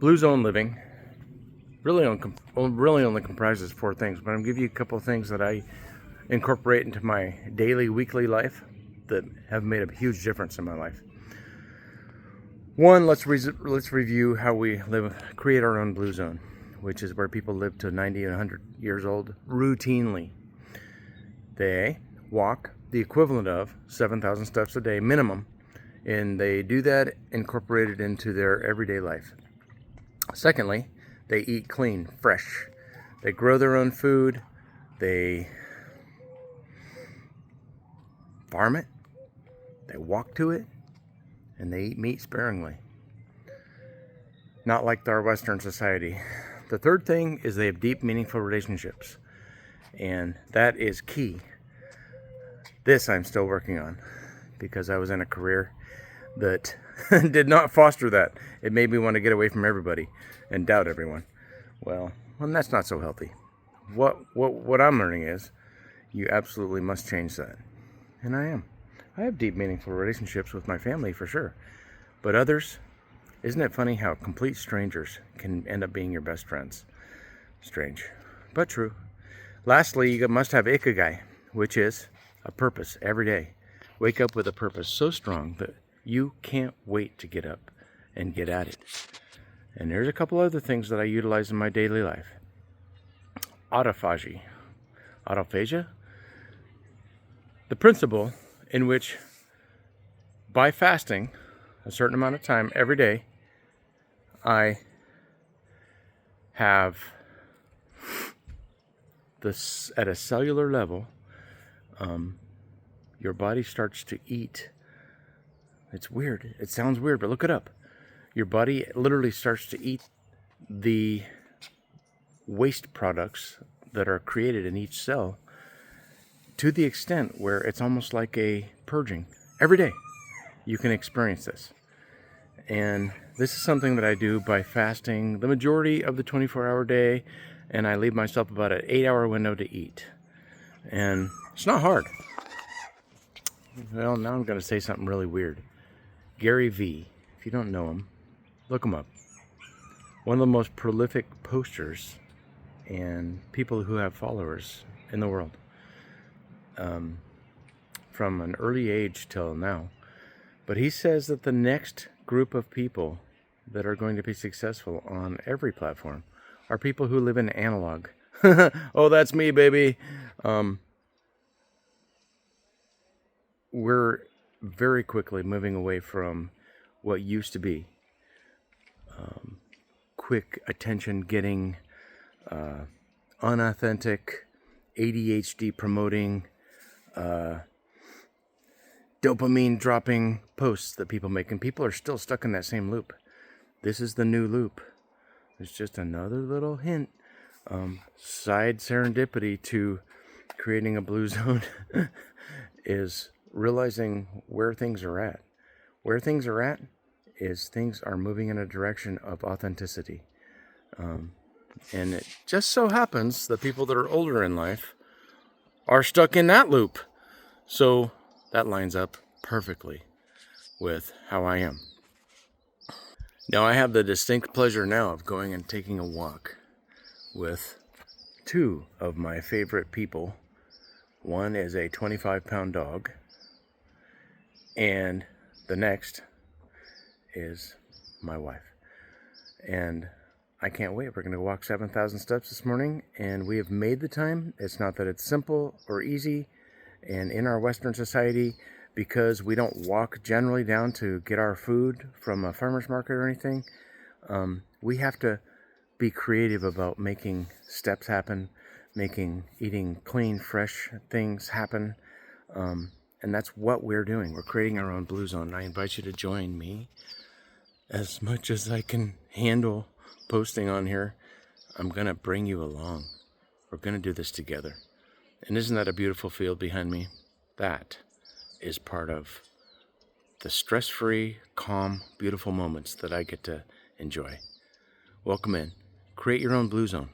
Blue zone living really only comprises four things, but I'm going to give you a couple of things that I incorporate into my daily, weekly life that have made a huge difference in my life. One, let's review how we create our own blue zone, which is where people live to 90 and 100 years old routinely. They walk the equivalent of 7,000 steps a day minimum, and they do that incorporated into their everyday life. Secondly, they eat clean, fresh. They grow their own food. They farm it. They walk to it. And they eat meat sparingly. Not like our Western society. The third thing is they have deep, meaningful relationships. And that is key. This I'm still working on because I was in a career that did not foster that. It made me want to get away from everybody and doubt everyone. Well, that's not so healthy. What I'm learning is you absolutely must change that. And I am. I have deep, meaningful relationships with my family for sure. But others, isn't it funny how complete strangers can end up being your best friends? Strange, but true. Lastly, you must have ikagai, which is a purpose every day. Wake up with a purpose so strong that you can't wait to get up and get at it. And there's a couple other things that I utilize in my daily life. Autophagy. Autophagia? The principle in which by fasting a certain amount of time every day, I have this at a cellular level, your body starts to eat. It's weird. It sounds weird, but look it up. Your body literally starts to eat the waste products that are created in each cell to the extent where it's almost like a purging. Every day you can experience this. And this is something that I do by fasting the majority of the 24-hour day, and I leave myself about an 8-hour window to eat. And it's not hard. Well, now I'm going to say something really weird. Gary V, if you don't know him, look him up. One of the most prolific posters and people who have followers in the world. From an early age till now. But he says that the next group of people that are going to be successful on every platform are people who live in analog. Oh, that's me, baby. We're very quickly moving away from what used to be quick attention getting, unauthentic, ADHD promoting, dopamine dropping posts that people make, and people are still stuck in that same loop. This is the new loop. It's just another little hint, side serendipity to creating a blue zone is realizing where things are at. Where things are at is things are moving in a direction of authenticity. And it just so happens that people that are older in life are stuck in that loop. So that lines up perfectly with how I am. Now I have the distinct pleasure now of going and taking a walk with two of my favorite people. One is a 25-pound dog, and the next is my wife. And I can't wait. We're going to walk 7,000 steps this morning, and we have made the time. It's not that it's simple or easy, and in our Western society, because we don't walk generally down to get our food from a farmer's market or anything, we have to be creative about making steps happen, eating clean, fresh things happen, and that's what we're doing. We're creating our own blue zone. I invite you to join me as much as I can handle posting on here. I'm going to bring you along. We're going to do this together. And isn't that a beautiful field behind me? That is part of the stress-free, calm, beautiful moments that I get to enjoy. Welcome in. Create your own blue zone.